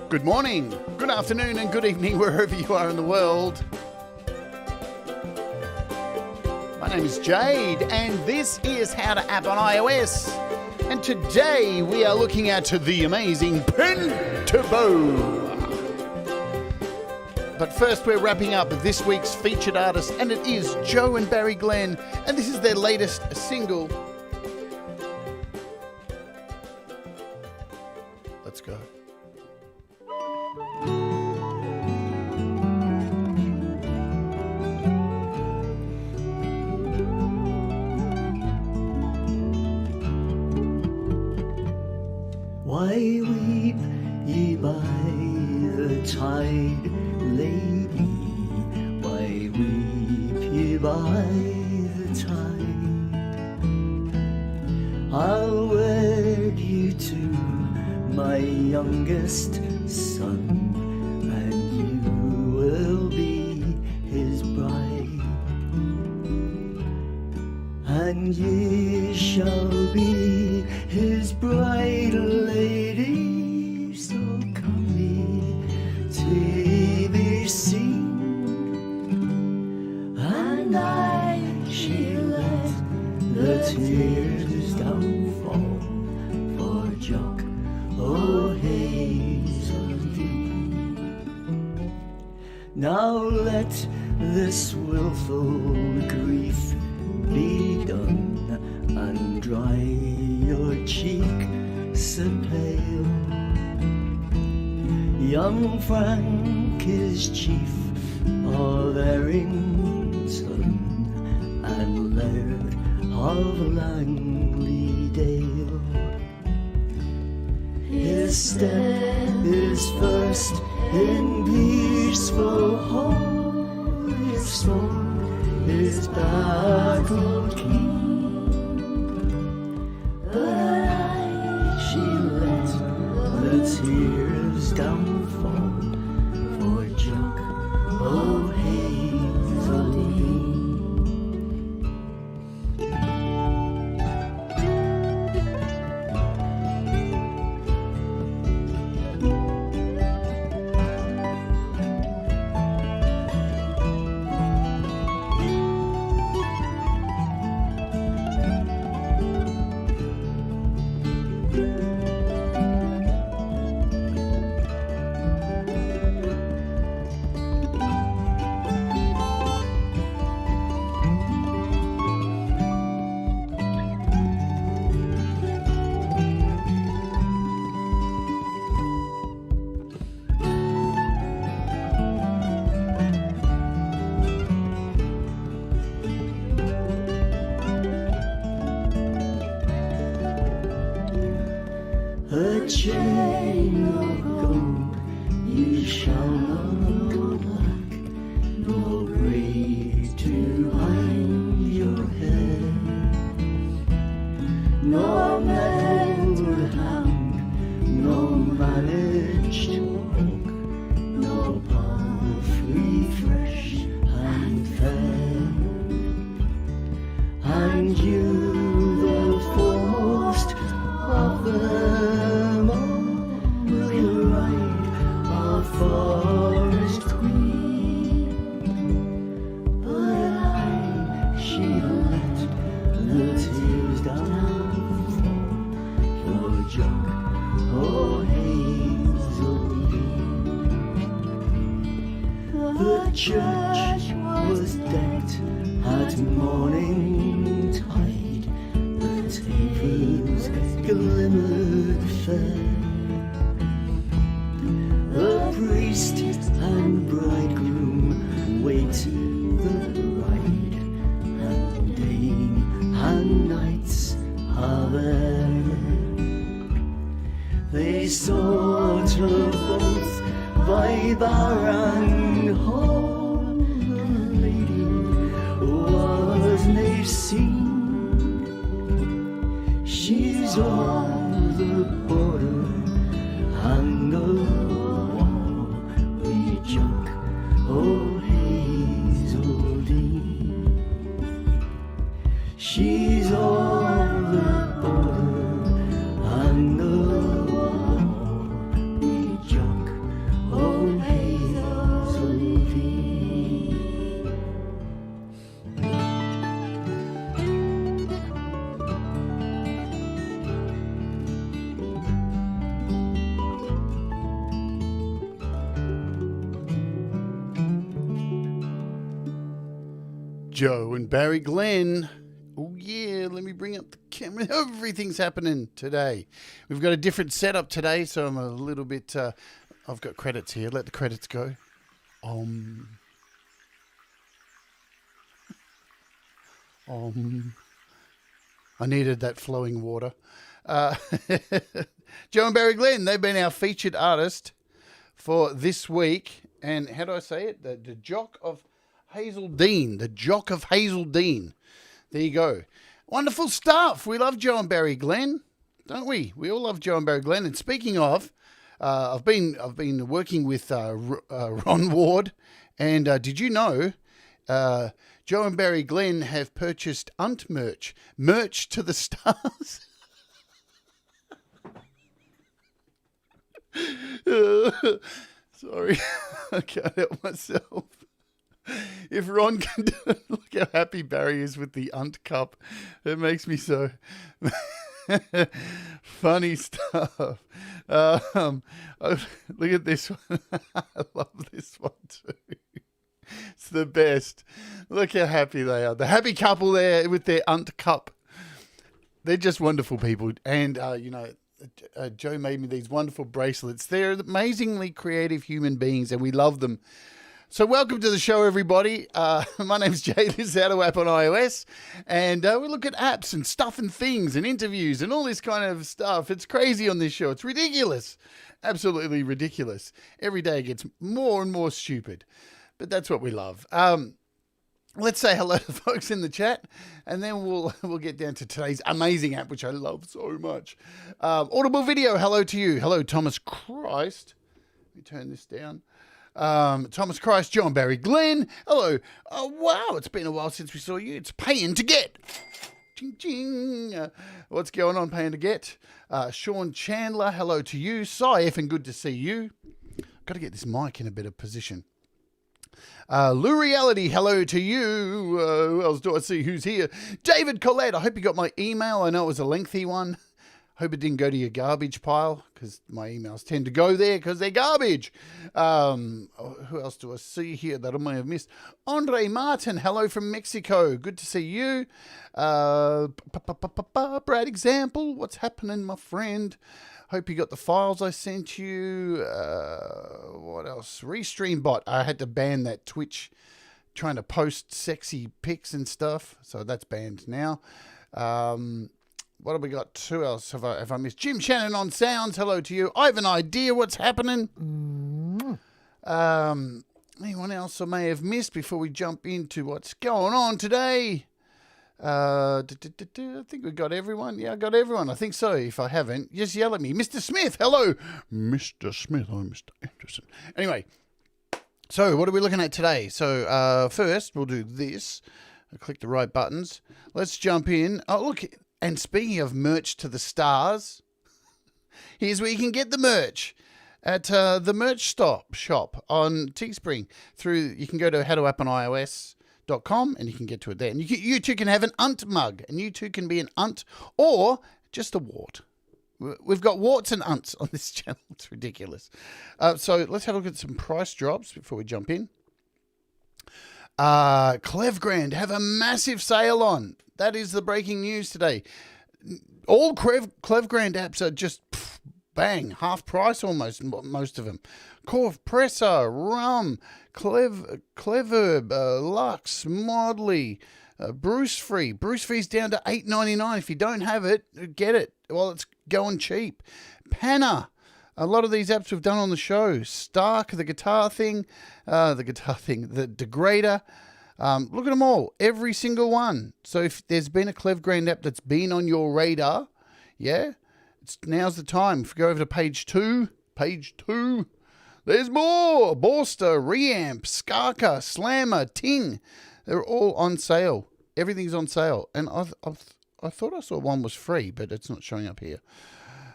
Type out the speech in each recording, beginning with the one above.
Good morning, good afternoon and good evening wherever you are in the world. My name is Jade and this is How to App on iOS. And today we are looking at the amazing Pen2Bow. But first we're wrapping up this week's featured artist, and it is Joe and Barry Glenn, and this is their latest single. Let's go. Why weep ye by the tide, lady? Why weep ye by the tide? I'll wed you to my youngest son, and you will be his bride, and ye shall be his bride, lady. So come ye to be seen, and I shall let the tears down fall for Jock, oh Hazeldean. Now let this wilful grief be done, and dry your cheek so pale. Young Frank is chief of Errington and Laird of Langley Dale. His step is first in peaceful hall, his sword is battle keen. The tears down fall for Jock, oh Hazeldean. A chain of gold you shall not lack, no braid to bind your head, no metal hand, no managed walk, no palfrey fresh and fair, and you the foremost of them all will ride our forest queen. But I shall let the tears down fall for Jock, oh Hazeldean. The church was decked at morning tide, the tapers glimmered fair. The priest and bridegroom wait the bride, and dame and knights are there. They sought her both by bar and hall, the lady was nae seen. She's on the border and the wall, we Jock, oh Hazeldean. She's on the border and the wall, we Jock, Joe and Barry Glenn. Oh yeah, let me bring up the camera. Everything's happening today. We've got a different setup today, so I'm a little bit... I've got credits here. Let the credits go. I needed that flowing water. Joe and Barry Glenn, they've been our featured artist for this week. And how do I say it? The Jock of Hazeldean. The Jock of Hazeldean. There you go. Wonderful stuff. We love Joe and Barry Glenn, don't we? We all love Joe and Barry Glenn. And speaking of, I've been working with Ron Ward. And did you know... Joe and Barry Glenn have purchased merch to the stars. Sorry, I can't help myself. If Ron can do it, look how happy Barry is with the Cup. It makes me so funny stuff. Look at this one. I love this one too. It's the best. Look how happy they are. The happy couple there with their Cup. They're just wonderful people. And, Joe made me these wonderful bracelets. They're amazingly creative human beings, and we love them. So welcome to the show, everybody. My name's Jade. This is How to App on iOS. And we look at apps and stuff and things and interviews and all this kind of stuff. It's crazy on this show. It's ridiculous. Absolutely ridiculous. Every day it gets more and more stupid. But that's what we love. Let's say hello to folks in the chat, and then we'll get down to today's amazing app, which I love so much. Audible Video, hello to you. Hello, Thomas Christ. Let me turn this down. Thomas Christ, John Barry Glenn. Hello. Oh, wow, it's been a while since we saw you. It's Paying to Get. Ching, ching. What's going on, Paying to Get? Sean Chandler, hello to you. Cy F, good to see you. Got to get this mic in a better position. Lou Reality, hello to you. Who else do I see? Who's here? David Collette, I hope you got my email. I know it was a lengthy one. Hope it didn't go to your garbage pile, because my emails tend to go there because they're garbage. Who else do I see here that I may have missed? Andre Martin, hello from Mexico. Good to see you. Brad Example, what's happening, my friend? Hope you got the files I sent you. What else? Restream bot. I had to ban that Twitch trying to post sexy pics and stuff. So that's banned now. What have we got? Who else have I missed? Jim Shannon on sounds. Hello to you. I have an idea what's happening. Anyone else I may have missed before we jump into what's going on today? I think we got everyone. Yeah, I got everyone. I think so. If I haven't, just yell at me. Mr. Smith, hello. Mr. Smith, I'm Mr. Anderson. Anyway, so what are we looking at today? So first, we'll do this. I'll click the right buttons. Let's jump in. Oh, look. And speaking of merch to the stars, here's where you can get the merch. At the merch shop on Teespring. You can go to howtoapponios.com and you can get to it there. And you too can have an mug, and you too can be an or just a wart. We've got warts and unts on this channel. It's ridiculous. So let's have a look at some price drops before we jump in. Clevgrand have a massive sale on. That is the breaking news today. All Clevgrand apps are just bang, half price almost, most of them. Compressor, Rum, Cleverb, Lux, Modley, Bruce Free. Bruce Free's down to $8.99. If you don't have it, get it while it's going cheap. Panna. A lot of these apps we've done on the show. Starr, the guitar thing, the Degrader. Look at them all, every single one. So if there's been a Clevgrand app that's been on your radar, yeah, now's the time. If you go over to page two, there's more. Borster, Reamp, Skarka, Slammer, Ting. They're all on sale. Everything's on sale. And I thought I saw one was free, but it's not showing up here.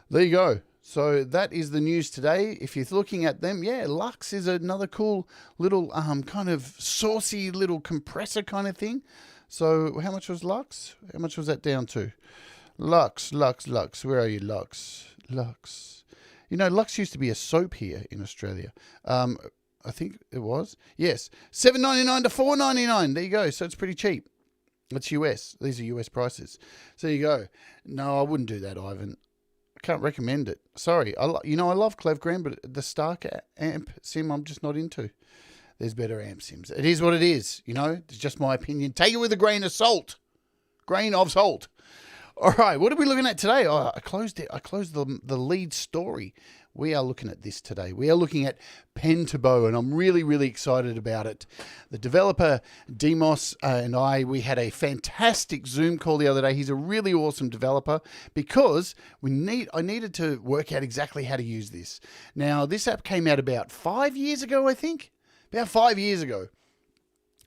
There you go. So that is the news today. If you're looking at them, yeah, Lux is another cool little kind of saucy little compressor kind of thing. So how much was Lux? How much was that down to? Lux. Where are you, Lux? You know, Lux used to be a soap here in Australia. I think it was. Yes, $7.99 to $4.99. There you go. So it's pretty cheap. It's US. These are US prices. So there you go. No, I wouldn't do that, Ivan. I can't recommend it. Sorry. I love Clevgram, but the Starr amp sim I'm just not into. There's better amp sims. It is what it is. It's just my opinion. Take it with a grain of salt. Grain of salt. All right, what are we looking at today? Oh, I closed it. I closed the lead story. We are looking at this today. We are looking at Pen2Bow, and I'm really, really excited about it. The developer, Dimos, and we had a fantastic Zoom call the other day. He's a really awesome developer because I needed to work out exactly how to use this. Now, this app came out about 5 years ago, I think. About 5 years ago.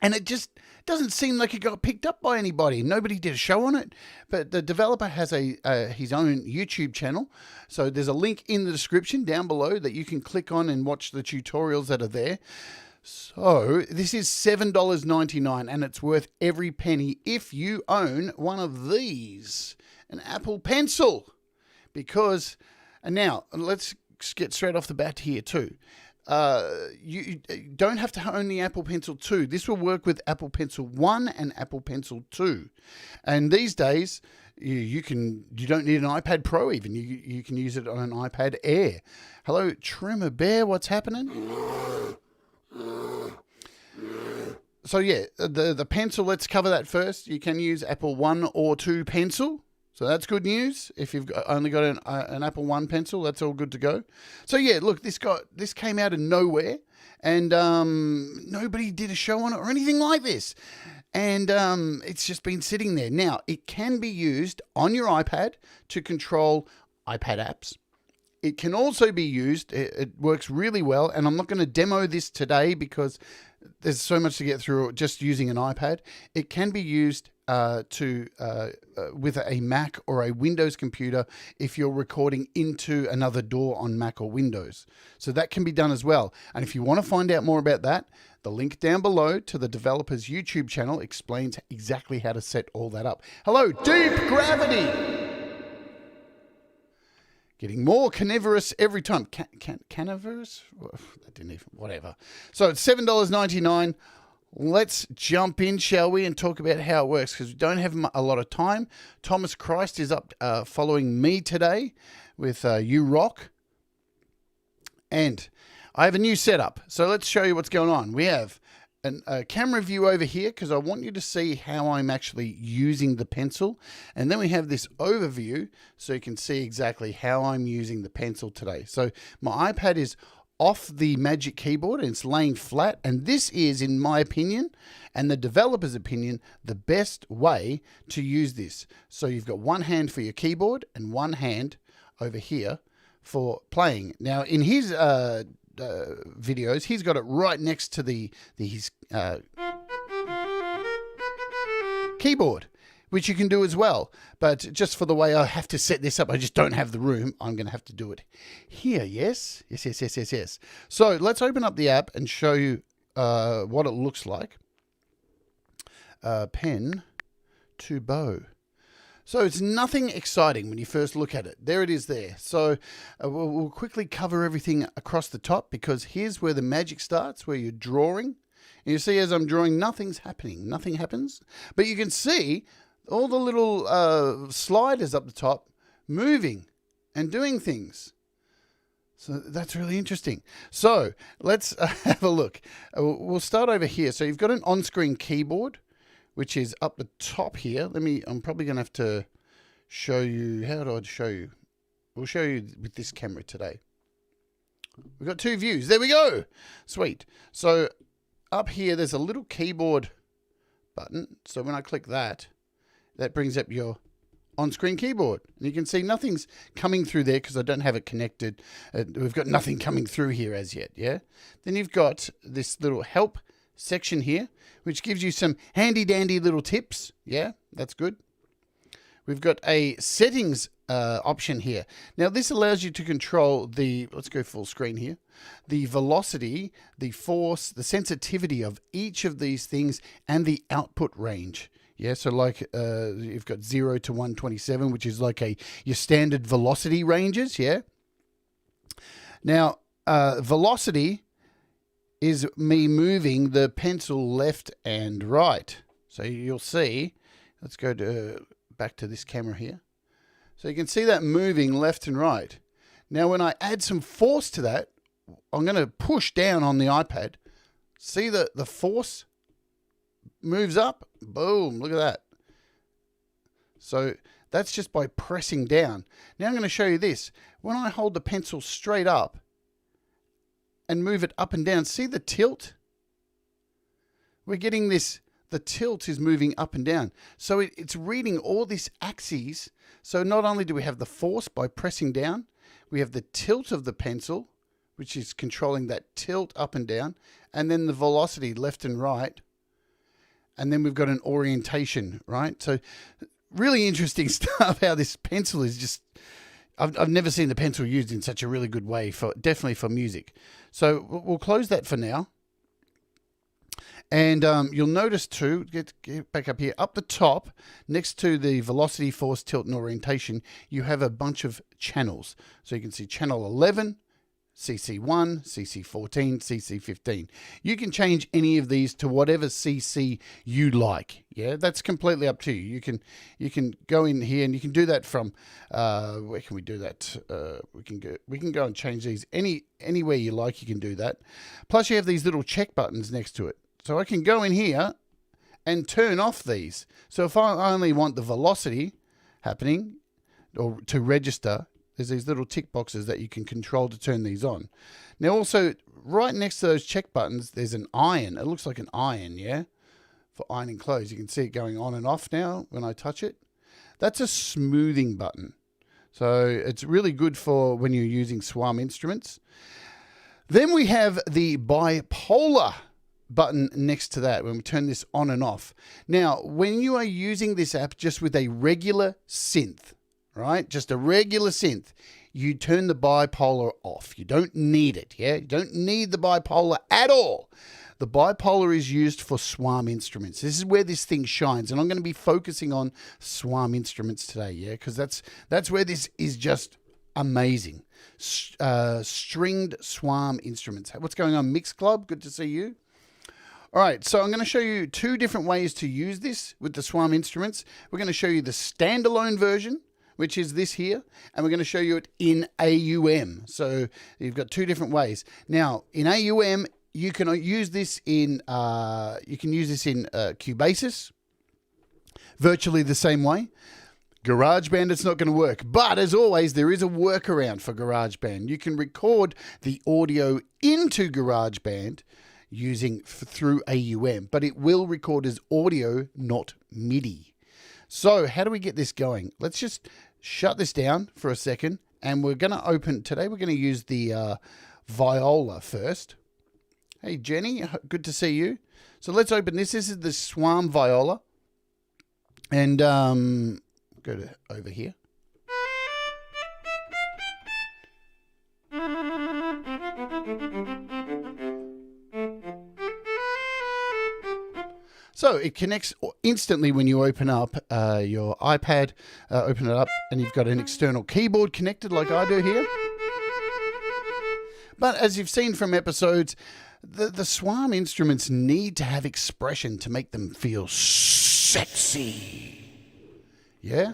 And it just doesn't seem like it got picked up by anybody. Nobody did a show on it. But the developer has his own YouTube channel. So there's a link in the description down below that you can click on and watch the tutorials that are there. So this is $7.99 and it's worth every penny if you own one of these. An Apple Pencil. And now, let's get straight off the bat here too. You don't have to own the Apple Pencil 2. This will work with Apple Pencil 1 and Apple Pencil 2. And these days, you don't need an iPad Pro even. You can use it on an iPad Air. Hello, Trimmer Bear, what's happening? So yeah, the pencil, let's cover that first. You can use Apple 1 or 2 pencil. So that's good news. If you've only got an Apple One pencil, that's all good to go. So yeah, look, this came out of nowhere, and nobody did a show on it or anything like this. And it's just been sitting there. Now, it can be used on your iPad to control iPad apps. It can also be used, it works really well, and I'm not going to demo this today because there's so much to get through just using an iPad. It can be used with a Mac or a Windows computer if you're recording into another DAW on Mac or Windows. So that can be done as well. And if you want to find out more about that, the link down below to the developer's YouTube channel explains exactly how to set all that up. Hello, Deep Gravity! Getting more carnivorous every time. Carnivorous? That didn't even, whatever. So it's $7.99. Let's jump in, shall we, and talk about how it works because we don't have a lot of time. Thomas Christ is up following me today with You Rock. And I have a new setup. So let's show you what's going on. We have a camera view over here because I want you to see how I'm actually using the pencil. And then we have this overview so you can see exactly how I'm using the pencil today. So my iPad is off the Magic Keyboard and it's laying flat, and this is, in my opinion and the developer's opinion, the best way to use this. So you've got one hand for your keyboard and one hand over here for playing. Now in his videos, he's got it right next to his keyboard, which you can do as well. But just for the way I have to set this up, I just don't have the room. I'm going to have to do it here. Yes. So let's open up the app and show you what it looks like. Pen2Bow. So it's nothing exciting when you first look at it. There it is there. So we'll quickly cover everything across the top because here's where the magic starts, where you're drawing. And you see as I'm drawing, nothing's happening. Nothing happens. But you can see all the little sliders up the top moving and doing things. So that's really interesting. So let's have a look. We'll start over here. So you've got an on-screen keyboard, which is up the top here. I'm probably going to have to show you. How do I show you? We'll show you with this camera today. We've got two views. There we go. Sweet. So up here, there's a little keyboard button. So when I click that, that brings up your on-screen keyboard. And you can see nothing's coming through there because I don't have it connected. We've got nothing coming through here as yet, yeah? Then you've got this little help section here, which gives you some handy-dandy little tips. Yeah, that's good. We've got a settings option here. Now, this allows you to control let's go full screen here, the velocity, the force, the sensitivity of each of these things, and the output range. Yeah, so like you've got 0 to 127, which is like your standard velocity ranges, yeah? Now, velocity is me moving the pencil left and right. So you'll see, let's go back to this camera here. So you can see that moving left and right. Now when I add some force to that, I'm going to push down on the iPad. See the force moves up? Boom, look at that. So that's just by pressing down. Now I'm going to show you this. When I hold the pencil straight up and move it up and down, see the tilt? We're getting this, the tilt is moving up and down. So it's reading all these axes. So not only do we have the force by pressing down, we have the tilt of the pencil, which is controlling that tilt up and down, and then the velocity left and right. And then we've got an orientation, right? So really interesting stuff, how this pencil is just, I've never seen the pencil used in such a really good way, definitely for music. So we'll close that for now. And you'll notice too, get back up here, up the top, next to the velocity, force, tilt, and orientation, you have a bunch of channels. So you can see channel 11, CC1, CC14, CC15. You can change any of these to whatever CC you like. Yeah, that's completely up to you. You can go in here and you can do that from where can we do that? We can go and change these anywhere you like. You can do that. Plus you have these little check buttons next to it. So I can go in here and turn off these. So if I only want the velocity happening or to register, there's these little tick boxes that you can control to turn these on. Now also, right next to those check buttons, there's an iron. It looks like an iron, yeah? For ironing clothes. You can see it going on and off now when I touch it. That's a smoothing button. So it's really good for when you're using SWAM instruments. Then we have the bipolar button next to that when we turn this on and off. Now, when you are using this app just with a regular synth, right? Just a regular synth, you turn the bipolar off. You don't need it, yeah? You don't need the bipolar at all. The bipolar is used for SWAM instruments. This is where this thing shines, and I'm going to be focusing on SWAM instruments today, yeah? Because that's where this is just amazing. Stringed SWAM instruments. What's going on, Mix Club? Good to see you. All right, so I'm going to show you two different ways to use this with the SWAM instruments. We're going to show you the standalone version, which is this here, and we're going to show you it in AUM. So you've got two different ways. Now, in AUM, you can use this in Cubasis, virtually the same way. GarageBand, it's not going to work. But as always, there is a workaround for GarageBand. You can record the audio into GarageBand using through AUM, but it will record as audio, not MIDI. So how do we get this going? Let's just shut this down for a second, and we're going to open, today we're going to use the viola first. Hey Jenny, good to see you. So let's open this. This is the SWAM viola, and go to over here. So it connects instantly when you open up your iPad, open it up, and you've got an external keyboard connected like I do here. But as you've seen from episodes, the SWAM instruments need to have expression to make them feel sexy. Yeah?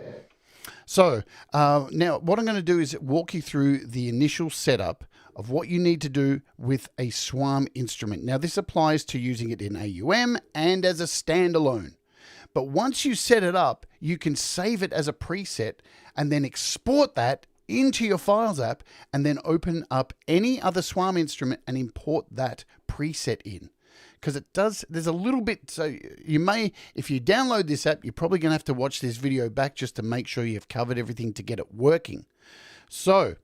So now what I'm going to do is walk you through the initial setup of what you need to do with a SWAM instrument. Now this applies to using it in AUM and as a standalone. But once you set it up, you can save it as a preset and then export that into your Files app and then open up any other SWAM instrument and import that preset in. Because it does, there's a little bit, so you may, if you download this app, you're probably going to have to watch this video back just to make sure you've covered everything to get it working. So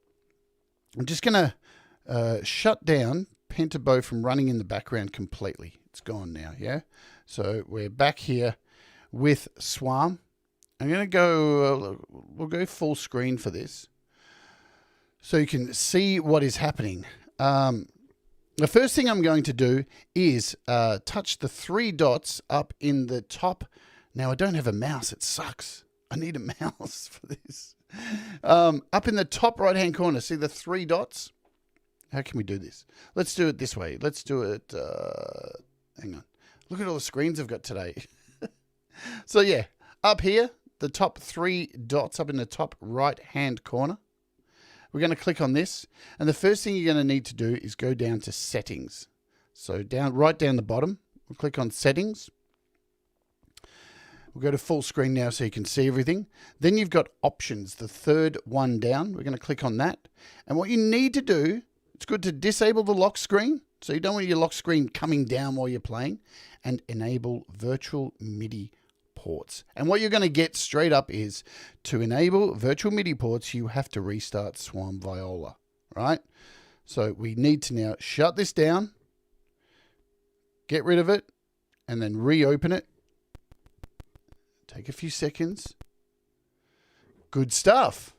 I'm just going to shut down Pen2Bow from running in the background completely. It's gone now, yeah? So we're back here with SWAM. I'm going to go, we'll go full screen for this so you can see what is happening. The first thing I'm going to do is touch the three dots up in the top. Now, I don't have a mouse. It sucks. I need a mouse for this. Up in the top right-hand corner, see the three dots? How can we do this? Let's do it this way. Let's do it. Hang on. Look at all the screens I've got today. So yeah, up here, the top 3 dots up in the top right-hand corner. We're going to click on this. And the first thing you're going to need to do is go down to settings. So right down the bottom, we'll click on settings. We'll go to full screen now so you can see everything. Then you've got options, the third one down. We're going to click on that. And what you need to do, it's good to disable the lock screen. So you don't want your lock screen coming down while you're playing. And enable virtual MIDI ports. And what you're going to get straight up is, to enable virtual MIDI ports, you have to restart SWAM Viola, right? So we need to now shut this down, get rid of it, and then reopen it. Take a few seconds. Good stuff.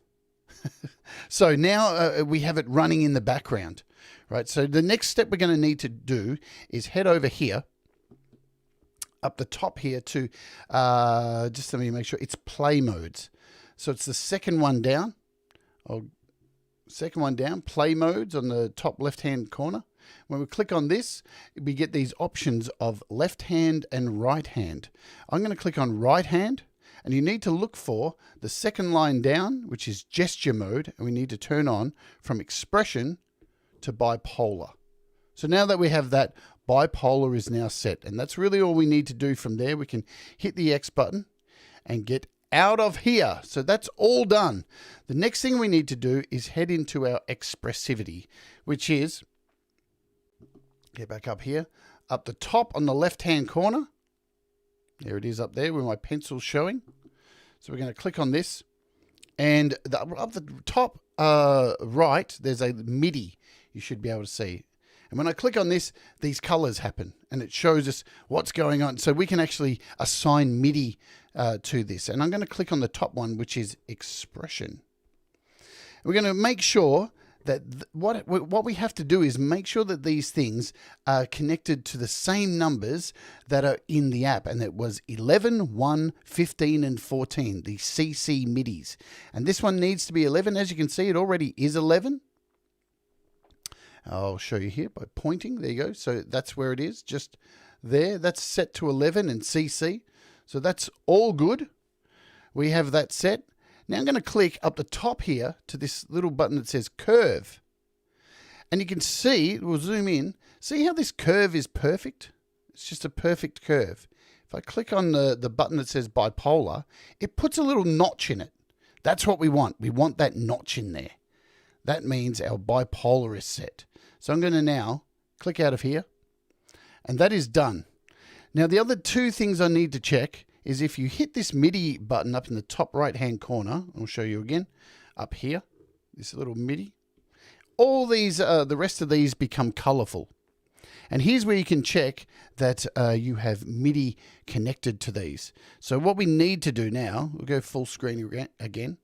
So now we have it running in the background, right? So the next step we're going to need to do is head over here, up the top here to, just let me make sure, it's play modes. So it's the second one down, play modes on the top left-hand corner. When we click on this, we get these options of left hand and right hand. I'm going to click on right hand, and you need to look for the second line down, which is gesture mode, and we need to turn on from expression to bipolar. So now that we have that, bipolar is now set, and that's really all we need to do from there. We can hit the X button and get out of here. So that's all done. The next thing we need to do is head into our expressivity, which is, get back up here, up the top on the left-hand corner. There it is up there where my pencil's showing. So we're going to click on this, and up the top right, there's a MIDI you should be able to see. And when I click on this, these colors happen and it shows us what's going on. So we can actually assign MIDI to this. And I'm going to click on the top one, which is expression. We're going to make sure that what we have to do is make sure that these things are connected to the same numbers that are in the app. And it was 11, 1, 15, and 14, the CC MIDIs. And this one needs to be 11. As you can see, it already is 11. I'll show you here by pointing. There you go. So that's where it is, just there. That's set to 11 and CC. So that's all good. We have that set. Now I'm going to click up the top here to this little button that says curve. And you can see, we'll zoom in, see how this curve is perfect? It's just a perfect curve. If I click on the button that says bipolar, it puts a little notch in it. That's what we want. We want that notch in there. That means our bipolar is set. So I'm going to now click out of here, and that is done. Now the other two things I need to check is if you hit this MIDI button up in the top right hand corner, I'll show you again, up here, this little MIDI, all these, the rest of these become colorful. And here's where you can check that you have MIDI connected to these. So what we need to do now, we'll go full screen again,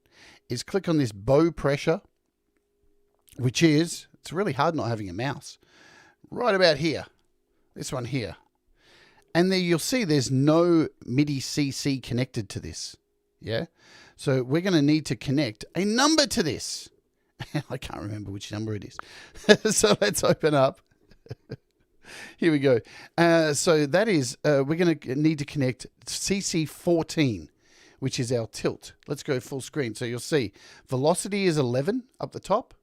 is click on this bow pressure, which is, it's really hard not having a mouse, right about here, this one here. And there you'll see there's no MIDI CC connected to this. Yeah. So we're going to need to connect a number to this. I can't remember which number it is. So let's open up. Here we go. So that is, we're going to need to connect CC14, which is our tilt. Let's go full screen. So you'll see velocity is 11 up the top.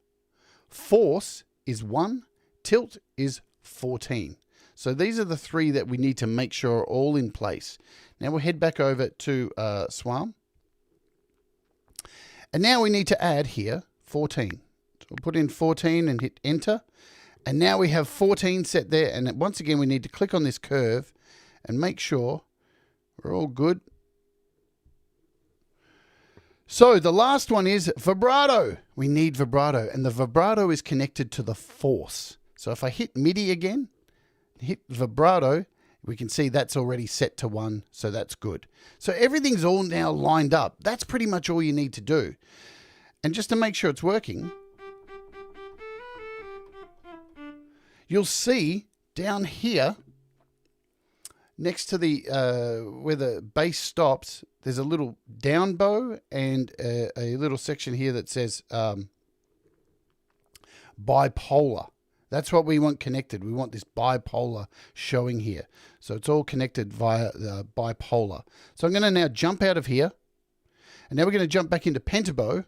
Force is 1. Tilt is 14. So these are the three that we need to make sure are all in place. Now we'll head back over to SWAM. And now we need to add here 14. So we'll put in 14 and hit enter. And now we have 14 set there. And once again, we need to click on this curve and make sure we're all good. So the last one is vibrato. We need vibrato, and the vibrato is connected to the force. So if I hit MIDI again, hit vibrato, we can see that's already set to 1, so that's good. So everything's all now lined up. That's pretty much all you need to do. And just to make sure it's working, you'll see down here, next to the where the bass stops, there's a little down bow and a little section here that says bipolar. That's what we want connected. We want this bipolar showing here. So it's all connected via the bipolar. So I'm going to now jump out of here. And now we're going to jump back into Pen2Bow.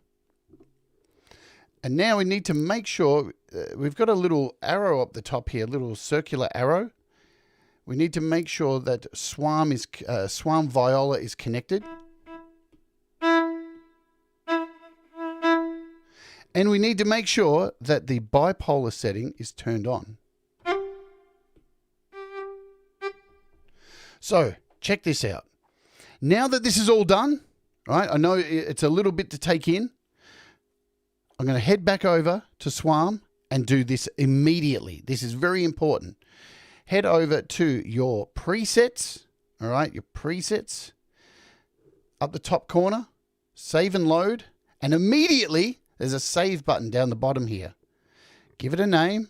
And now we need to make sure we've got a little arrow up the top here, a little circular arrow. We need to make sure that SWAM viola is connected. And we need to make sure that the bipolar setting is turned on. So, check this out. Now that this is all done, right? I know it's a little bit to take in. I'm going to head back over to SWAM and do this immediately. This is very important. Head over to your presets, all right? Your presets up the top corner, save and load, and immediately there's a save button down the bottom here. Give it a name.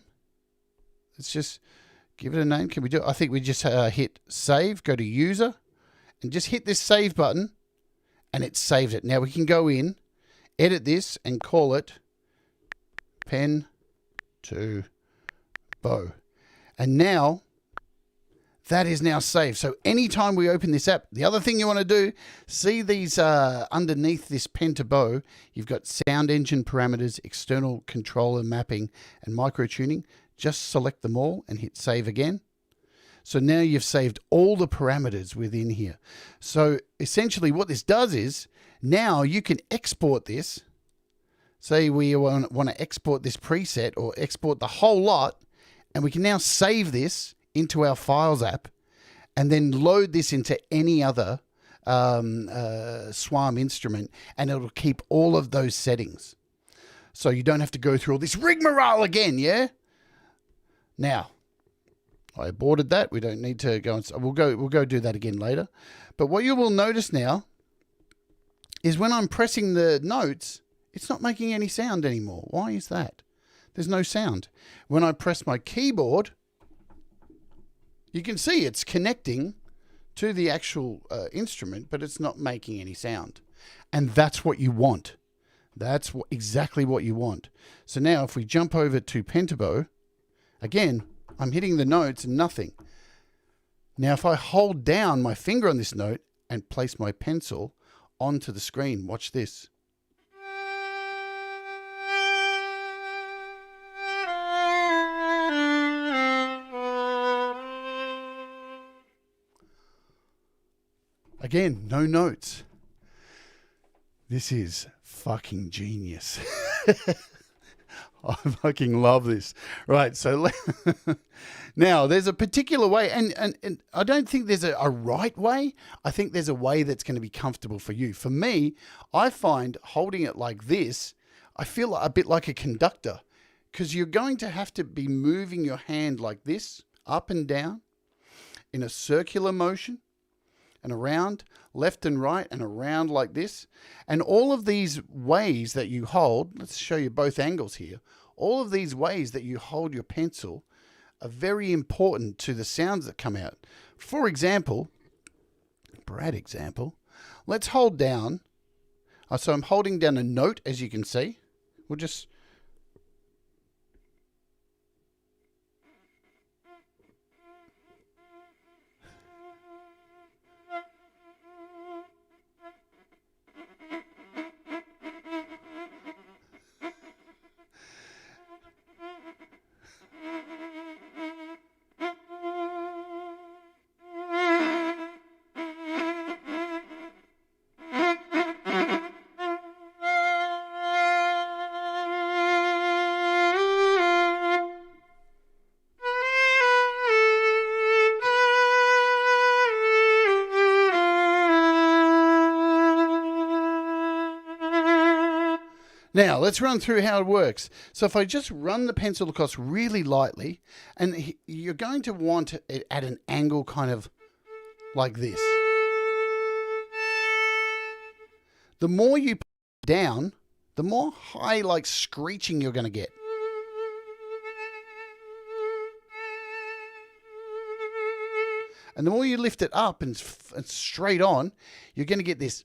Let's just give it a name. Can we do it? I think we just hit save, go to user, and just hit this save button, and it saved it. Now we can go in, edit this, and call it Pen2Bow. And now that is now saved. So anytime we open this app, the other thing you want to do, see these underneath this Pen2Bow, you've got sound engine parameters, external controller mapping, and micro tuning. Just select them all and hit save again. So now you've saved all the parameters within here. So essentially what this does is now you can export this. Say we want to export this preset or export the whole lot, and we can now save this into our Files app and then load this into any other SWAM instrument, and it'll keep all of those settings. So you don't have to go through all this rigmarole again, yeah? Now, I aborted that. We don't need to go and we'll go do that again later. But what you will notice now is when I'm pressing the notes, it's not making any sound anymore. Why is that? There's no sound. When I press my keyboard, you can see it's connecting to the actual instrument, but it's not making any sound. And that's what you want. That's exactly what you want. So now if we jump over to Pen2Bow, again, I'm hitting the notes and nothing. Now if I hold down my finger on this note and place my pencil onto the screen, watch this. Again, no notes. This is fucking genius. I fucking love this. Right, so now there's a particular way, and I don't think there's a right way. I think there's a way that's going to be comfortable for you. For me, I find holding it like this, I feel a bit like a conductor, because you're going to have to be moving your hand like this, up and down, in a circular motion, and around, left and right, and around like this. And all of these ways that you hold, let's show you both angles here. All of these ways that you hold your pencil are very important to the sounds that come out. For example, let's hold down. So I'm holding down a note, as you can see. We'll just... Now, let's run through how it works. So if I just run the pencil across really lightly, and you're going to want it at an angle kind of like this. The more you put it down, the more high, like screeching you're going to get. And the more you lift it up and straight on, you're going to get this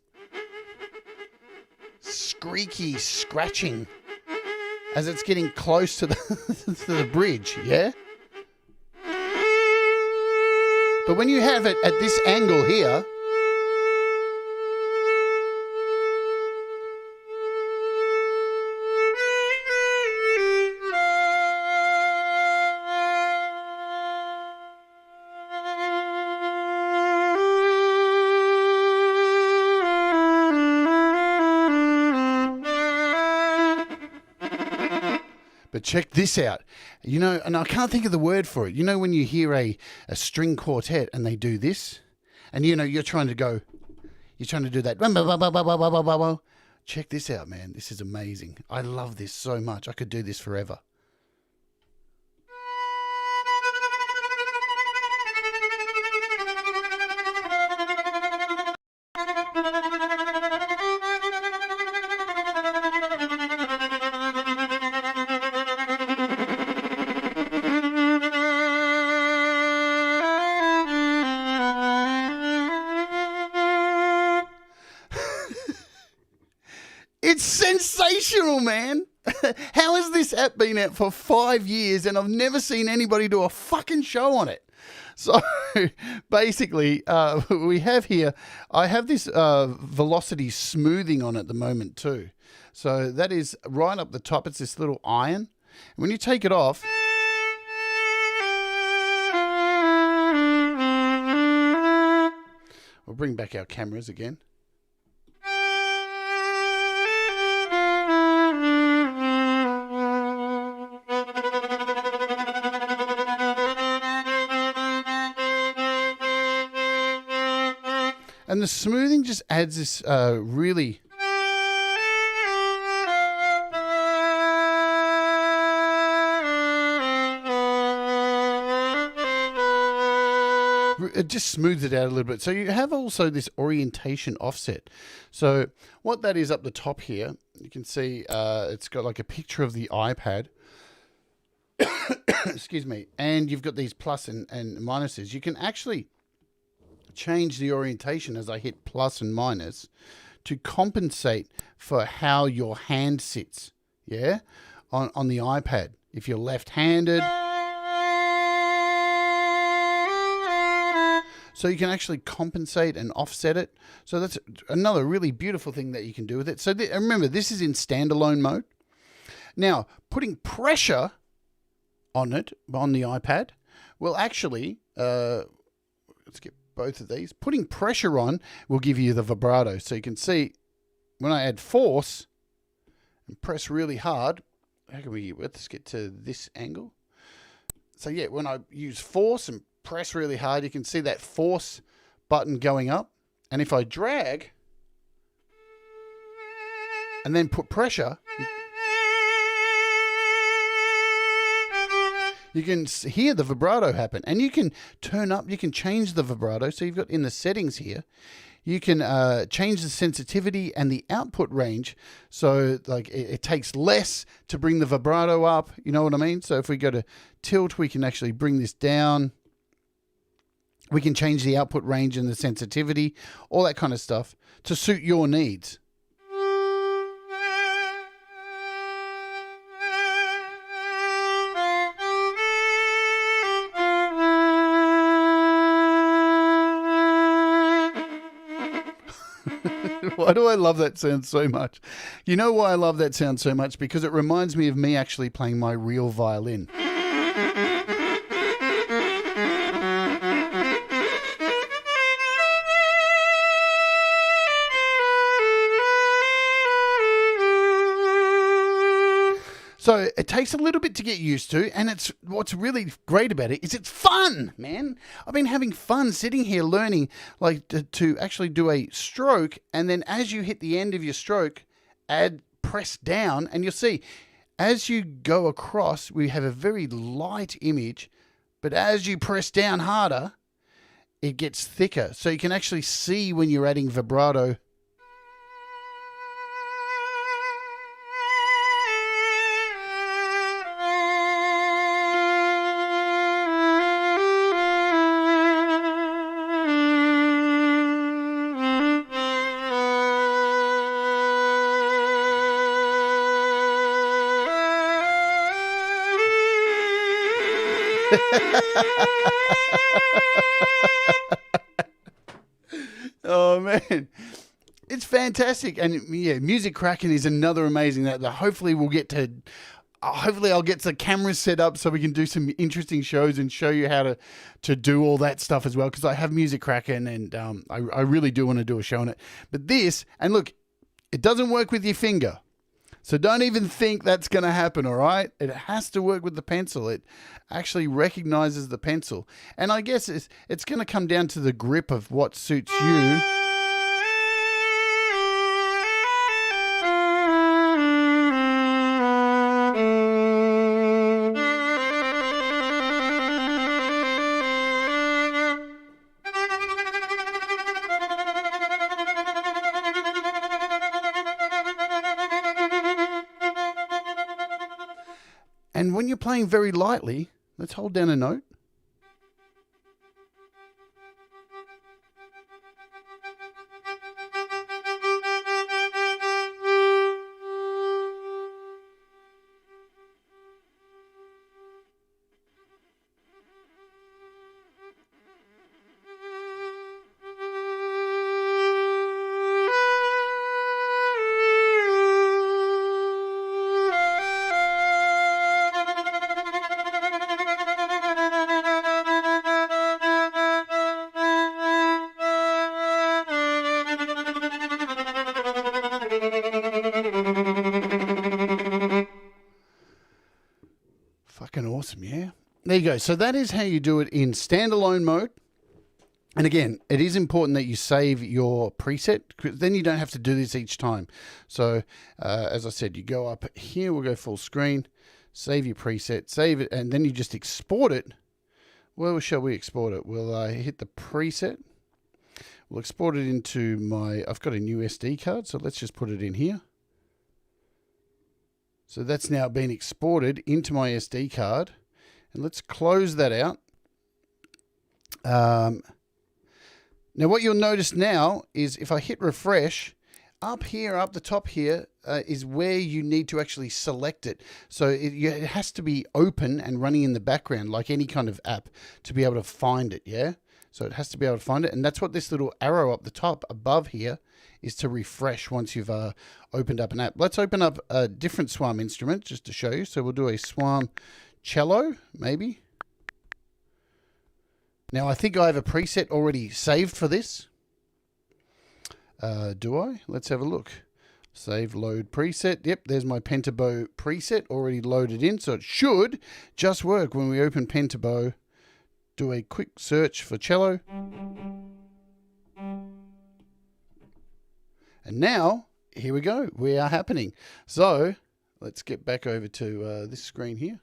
squeaky, scratching as it's getting close to the, to the bridge, yeah? But when you have it at this angle here, but check this out. You know, and I can't think of the word for it. You know when you hear a string quartet and they do this? And, you know, you're trying to do that. Check this out, man. This is amazing. I love this so much. I could do this forever. It's sensational, man. How has this app been out for 5 years and I've never seen anybody do a fucking show on it? So basically, we have here, I have this velocity smoothing on at the moment too. So that is right up the top. It's this little iron. When you take it off, we'll bring back our cameras again. And the smoothing just adds this really... It just smooths it out a little bit. So you have also this orientation offset. So what that is up the top here, you can see it's got like a picture of the iPad. Excuse me. And you've got these plus and minuses. You can actually change the orientation as I hit plus and minus to compensate for how your hand sits, yeah, on the iPad. If you're left-handed, so you can actually compensate and offset it. So that's another really beautiful thing that you can do with it. So remember, this is in standalone mode. Now, putting pressure on it, on the iPad, will actually, let's get both of these. Putting pressure on will give you the vibrato. So you can see when I add force and press really hard, let's get to this angle. So yeah, when I use force and press really hard, you can see that force button going up. And if I drag and then put pressure, you can hear the vibrato happen, and you can turn up, you can change the vibrato. So you've got in the settings here, you can change the sensitivity and the output range. So like it takes less to bring the vibrato up. You know what I mean? So if we go to tilt, we can actually bring this down. We can change the output range and the sensitivity, all that kind of stuff to suit your needs. Why do I love that sound so much? You know why I love that sound so much? Because it reminds me of me actually playing my real violin. So it takes a little bit to get used to, and it's what's really great about it is it's fun, man. I've been having fun sitting here learning like to actually do a stroke, and then as you hit the end of your stroke, press down, and you'll see as you go across, we have a very light image, but as you press down harder, it gets thicker. So you can actually see when you're adding vibrato. Oh man, it's fantastic, and yeah, Music Kraken is another amazing that hopefully we'll get to. Hopefully I'll get the cameras set up so we can do some interesting shows and show you how to do all that stuff as well. Because I have Music Kraken and I really do want to do a show on it. But this, and look, it doesn't work with your finger. So don't even think that's going to happen, all right? It has to work with the pencil. It actually recognizes the pencil. And I guess it's going to come down to the grip of what suits you. And when you're playing very lightly, let's hold down a note. Fucking awesome, yeah? There you go. So that is how you do it in standalone mode. And again, it is important that you save your preset, because then you don't have to do this each time. So as I said, you go up here, we'll go full screen, save your preset, save it, and then you just export it. Where shall we export it? We'll hit the preset. We'll export it into I've got a new SD card, so let's just put it in here. So that's now been exported into my SD card. And let's close that out. Now what you'll notice now is if I hit refresh, up here, up the top here, is where you need to actually select it. So it has to be open and running in the background like any kind of app to be able to find it, yeah? So it has to be able to find it. And that's what this little arrow up the top above here is to refresh once you've opened up an app. Let's open up a different SWAM instrument just to show you. So we'll do a SWAM cello, maybe. Now I think I have a preset already saved for this. Do I? Let's have a look. Save load preset. Yep, there's my Pen2Bow preset already loaded in. So it should just work when we open Pen2Bow. Do a quick search for cello. And now, here we go. We are happening. So let's get back over to this screen here.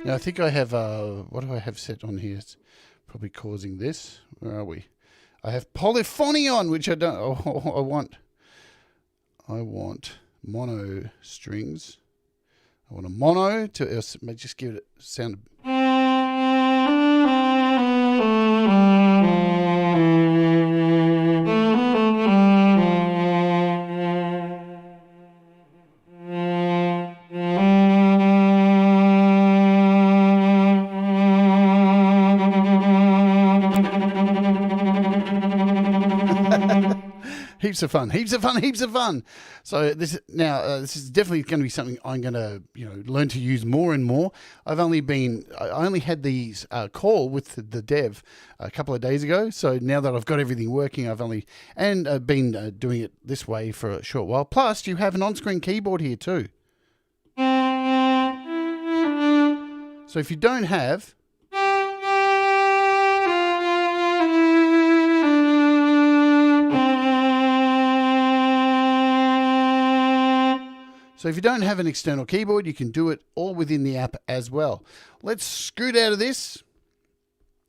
I think I have, what do I have set on here? It's probably causing this. Where are we? I have polyphony on, which I don't, I want mono strings. I want a mono to just give it a sound. Heaps of fun, heaps of fun, heaps of fun. So this is definitely going to be something I'm going to learn to use more and more. I only had these call with the dev a couple of days ago. So now that I've got everything working, I've been doing it this way for a short while. Plus, you have an on-screen keyboard here too. So if you don't have So if you don't have an external keyboard, you can do it all within the app as well. Let's scoot out of this,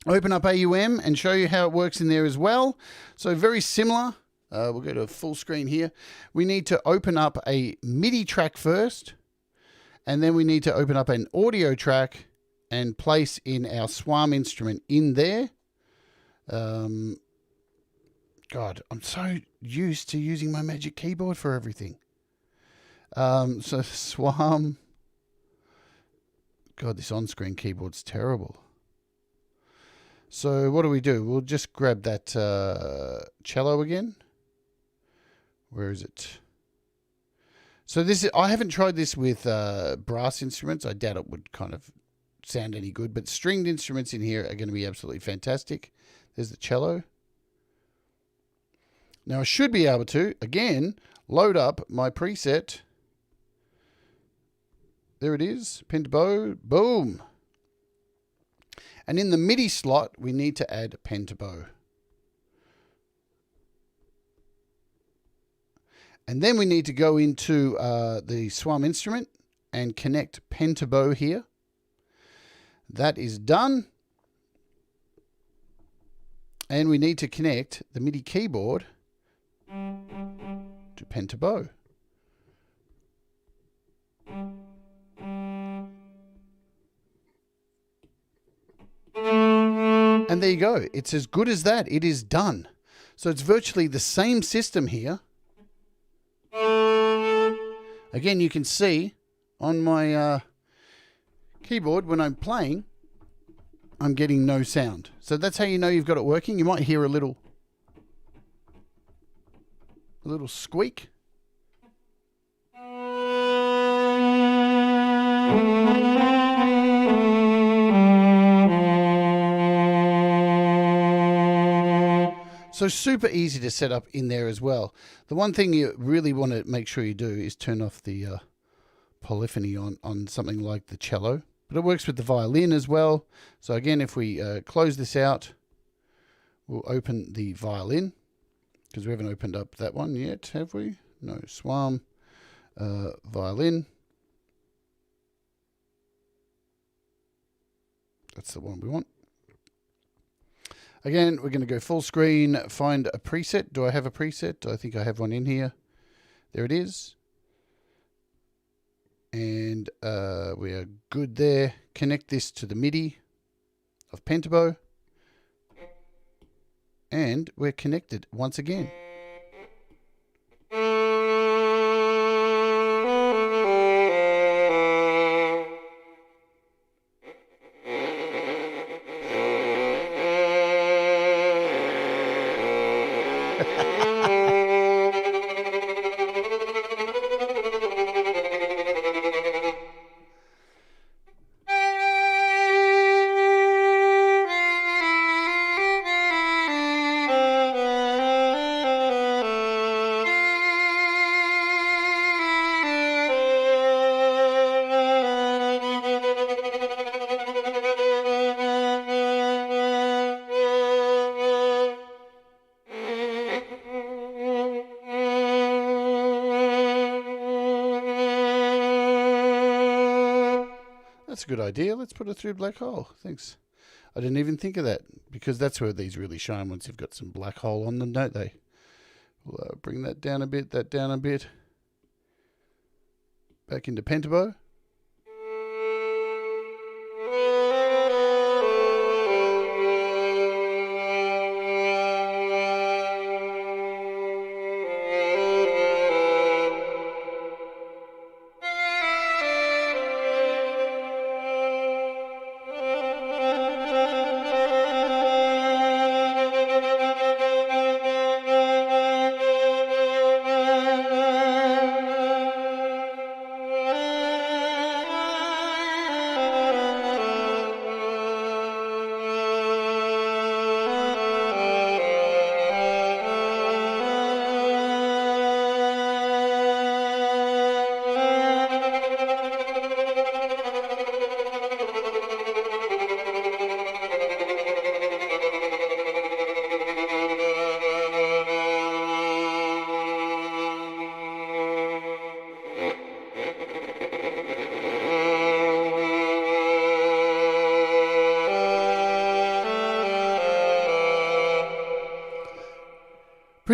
open up AUM and show you how it works in there as well. So very similar. We'll go to full screen here. We need to open up a MIDI track first, and then we need to open up an audio track and place in our SWAM instrument in there. God, I'm so used to using my Magic Keyboard for everything. So SWAM. God, this on-screen keyboard's terrible. So what do? We'll just grab that cello again. Where is it? So I haven't tried this with brass instruments. I doubt it would kind of sound any good, but stringed instruments in here are going to be absolutely fantastic. There's the cello. Now I should be able to, again, load up my preset. There it is, Pen2Bow, boom. And in the MIDI slot, we need to add Pen2Bow. And then we need to go into the SWAM instrument and connect Pen2Bow here. That is done. And we need to connect the MIDI keyboard to Pen2Bow. And there you go. It's as good as that. It is done. So it's virtually the same system here. Again, you can see on my keyboard when I'm playing, I'm getting no sound. So that's how you know you've got it working. You might hear a little squeak. So super easy to set up in there as well. The one thing you really want to make sure you do is turn off the polyphony on something like the cello. But it works with the violin as well. So again, if we close this out, we'll open the violin, because we haven't opened up that one yet, have we? No, SWAM violin. That's the one we want. Again, we're going to go full screen, find a preset. Do I have a preset? I think I have one in here. There it is. And we are good there. Connect this to the MIDI of Pen2Bow. And we're connected once again. That's a good idea. Let's put it through black hole. Thanks. I didn't even think of that, because that's where these really shine, once you've got some black hole on them, don't they? We'll bring that down a bit, that down a bit. Back into Pen2Bow.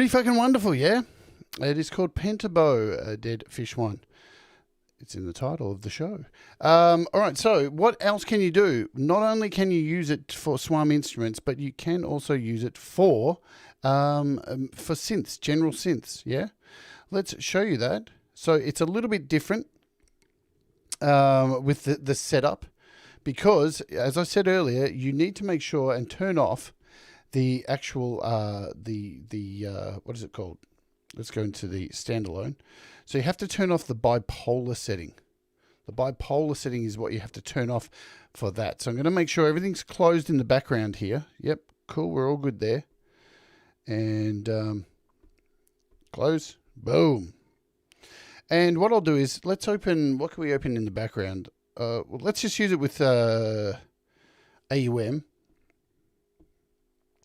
Pretty fucking wonderful, yeah? It is called Pen2Bow, Dead Fish 1. It's in the title of the show. All right, so what else can you do? Not only can you use it for SWAM instruments, but you can also use it for synths, general synths, yeah? Let's show you that. So it's a little bit different with the setup because, as I said earlier, you need to make sure and turn off the actual, what is it called? Let's go into the standalone. So you have to turn off the bipolar setting. The bipolar setting is what you have to turn off for that. So I'm going to make sure everything's closed in the background here. Yep, cool. We're all good there. And close. Boom. And what I'll do is let's open, what can we open in the background? Well, let's just use it with AUM.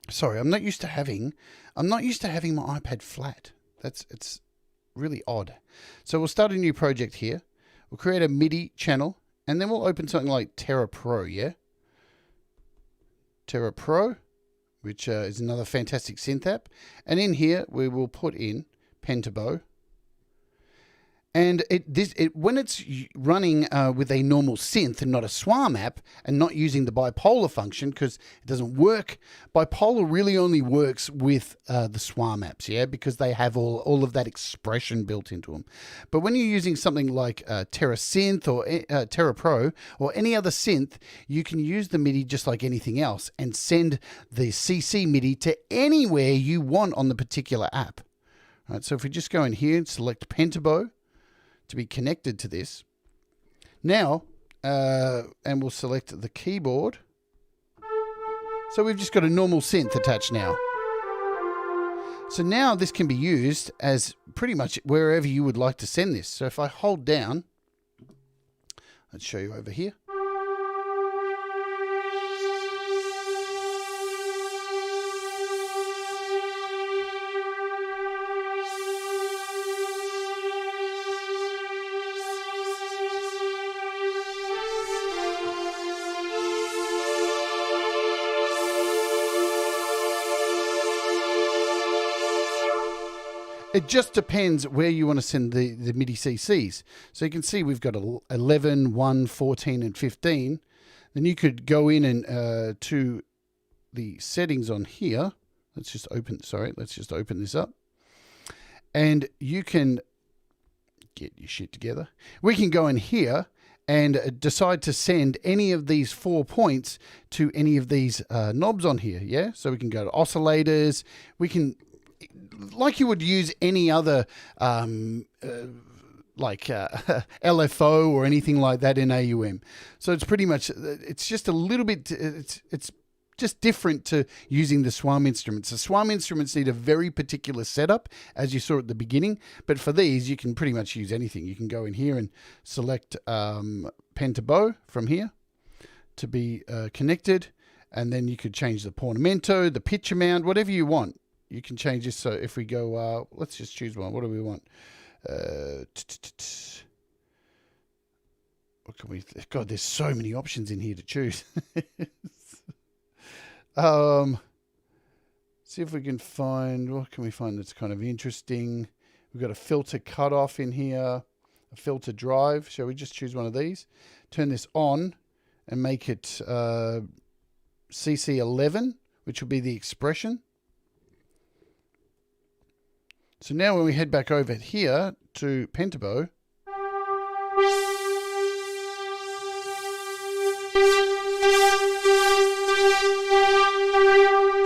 Sorry, I'm not used to having my iPad flat. It's really odd. So we'll start a new project here. We'll create a Midi channel, and then we'll open something like Terra Pro, yeah? Terra Pro, which is another fantastic synth app. And in here, we will put in Pen2Bow. And when it's running with a normal synth and not a SWAM app and not using the bipolar function because it doesn't work, bipolar really only works with the SWAM apps, yeah, because they have all of that expression built into them. But when you're using something like Terra Synth or Terra Pro or any other synth, you can use the MIDI just like anything else and send the CC MIDI to anywhere you want on the particular app. All right, so if we just go in here and select Pen2Bow, to be connected to this. Now, and we'll select the keyboard. So we've just got a normal synth attached now. So now this can be used as pretty much wherever you would like to send this. So if I hold down, let's show you over here. It just depends where you want to send the MIDI CCs. So you can see we've got 11, 1, 14, and 15. Then you could go in and to the settings on here. Let's just open this up. And you can get your shit together. We can go in here and decide to send any of these 4 points to any of these knobs on here, yeah? So we can go to oscillators. We can, like you would use any other LFO or anything like that in AUM. So it's pretty much, it's just a little bit, it's just different to using the SWAM instruments. The SWAM instruments need a very particular setup, as you saw at the beginning. But for these, you can pretty much use anything. You can go in here and select Pen2Bow from here to be connected. And then you could change the portamento, the pitch amount, whatever you want. You can change this. So if we go, let's just choose one. What do we want? What can we? God, there's so many options in here to choose. See if we can find, what can we find that's kind of interesting? We've got a filter cutoff in here, a filter drive. Shall we just choose one of these? Turn this on and make it CC11, which will be the expression. So now when we head back over here to Pen2Bow,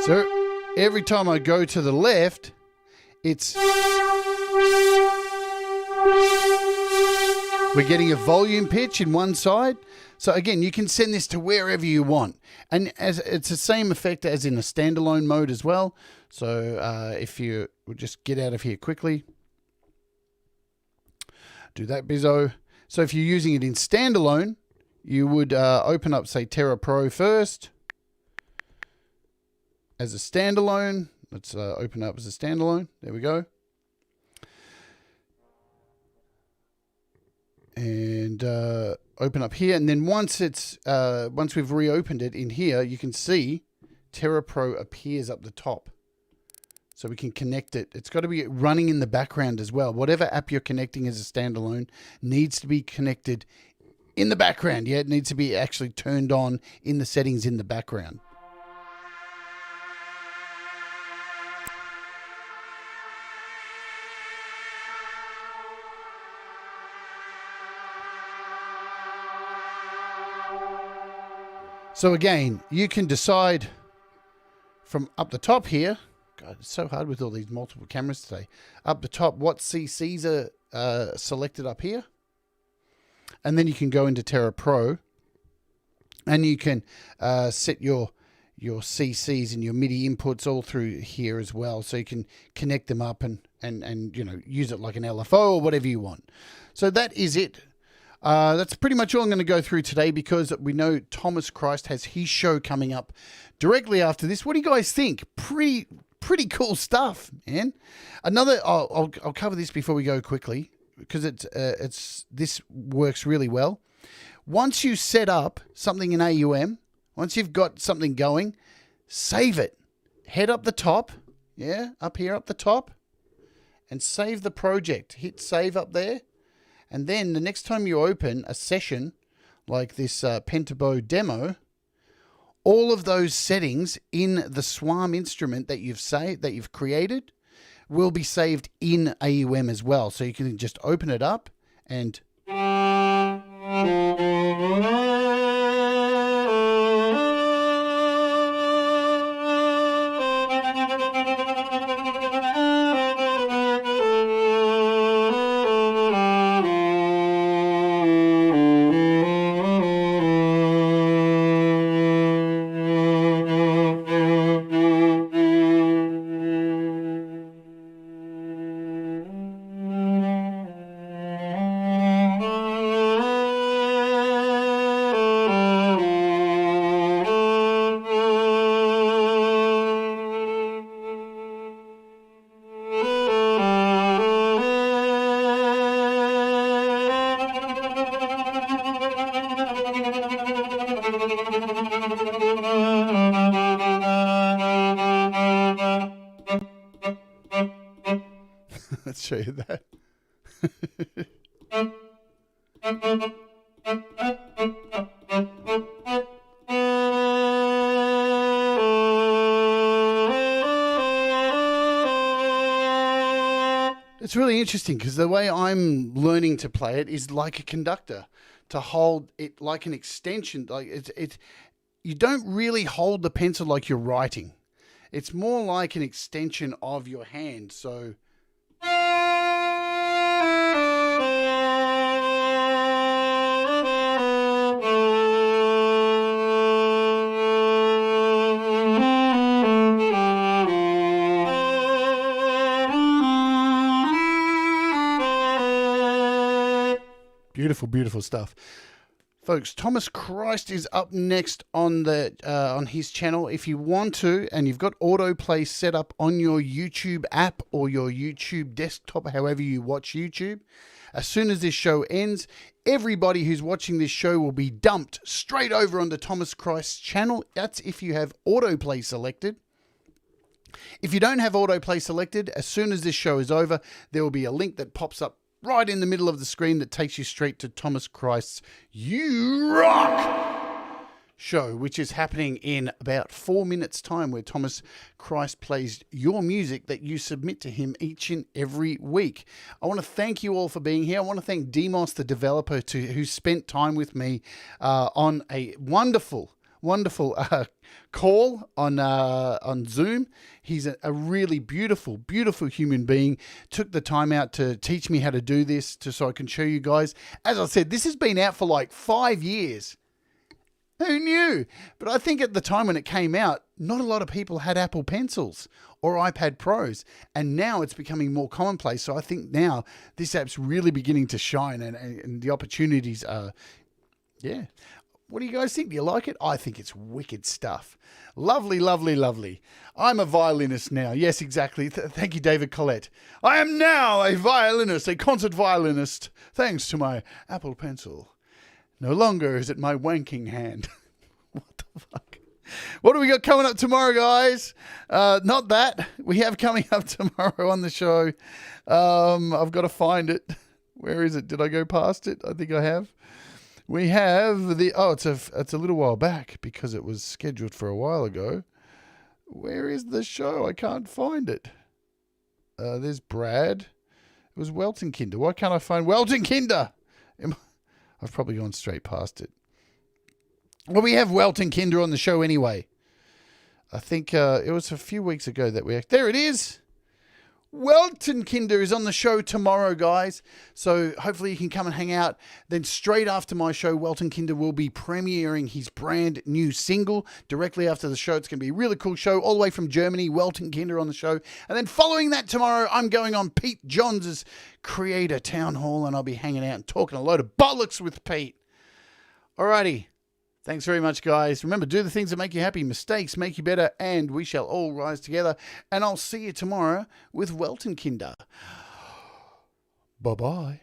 so every time I go to the left, it's, we're getting a volume pitch in one side. So again, you can send this to wherever you want. And as it's the same effect as in a standalone mode as well. So if you would just get out of here quickly, do that bizzo. So if you're using it in standalone, you would open up, say, Terra Pro first as a standalone. Let's open up as a standalone. There we go. And open up here. And then once it's once we've reopened it in here, you can see Terra Pro appears up the top. So we can connect it. It's got to be running in the background as well. Whatever app you're connecting as a standalone needs to be connected in the background. Yeah, it needs to be actually turned on in the settings in the background. So again, you can decide from up the top here. God, it's so hard with all these multiple cameras today. Up the top, what CCs are selected up here. And then you can go into Terra Pro. And you can set your CCs and your MIDI inputs all through here as well. So you can connect them up and you know, use it like an LFO or whatever you want. So that is it. That's pretty much all I'm going to go through today, because we know Thomas Christ has his show coming up directly after this. What do you guys think? Pretty cool stuff, man. I'll cover this before we go quickly, because this works really well. Once you set up something in AUM, once you've got something going, save it. Head up the top, yeah, up here up the top, and save the project. Hit save up there. And then the next time you open a session like this Pen2Bow demo, all of those settings in the SWAM instrument that you've created will be saved in AUM as well. So you can just open it up and let's show you that. It's really interesting because the way I'm learning to play it is like a conductor, to hold it like an extension. Like you don't really hold the pencil like you're writing. It's more like an extension of your hand. So beautiful, beautiful stuff. Folks, Thomas Christ is up next on his channel. If you want to, and you've got autoplay set up on your YouTube app or your YouTube desktop, however you watch YouTube, as soon as this show ends, everybody who's watching this show will be dumped straight over onto Thomas Christ's channel. That's if you have autoplay selected. If you don't have autoplay selected, as soon as this show is over, there will be a link that pops up right in the middle of the screen that takes you straight to Thomas Christ's You Rock show, which is happening in about 4 minutes' time, where Thomas Christ plays your music that you submit to him each and every week. I want to thank you all for being here. I want to thank Dimos, the developer, who spent time with me on a wonderful call on Zoom. He's a really beautiful human being. Took the time out to teach me how to do this, so I can show you guys. As I said, this has been out for like 5 years. Who knew? But I think at the time when it came out, not a lot of people had Apple Pencils or iPad Pros, and now it's becoming more commonplace. So I think now this app's really beginning to shine, and the opportunities are, yeah. What do you guys think? Do you like it? I think it's wicked stuff. Lovely, lovely, lovely. I'm a violinist now. Yes, exactly. Thank you, David Collette. I am now a violinist, a concert violinist, thanks to my Apple Pencil. No longer is it my wanking hand. What the fuck? What do we got coming up tomorrow, guys? Not that. We have coming up tomorrow on the show. I've got to find it. Where is it? Did I go past it? I think I have. We have the... Oh, it's a little while back because it was scheduled for a while ago. Where is the show? I can't find it. There's Brad. It was Welton Kinder. Why can't I find Welton Kinder? I've probably gone straight past it. Well, we have Welton Kinder on the show anyway. I think it was a few weeks ago that we... There it is. Welton Kinder is on the show tomorrow, guys. So hopefully you can come and hang out. Then straight after my show, Welton Kinder will be premiering his brand new single directly after the show. It's going to be a really cool show all the way from Germany. Welton Kinder on the show. And then following that tomorrow, I'm going on Pete Johns' Creator Town Hall, and I'll be hanging out and talking a load of bollocks with Pete. Alrighty. Thanks very much, guys. Remember, do the things that make you happy. Mistakes make you better, and we shall all rise together. And I'll see you tomorrow with Welton Kinder. Bye-bye.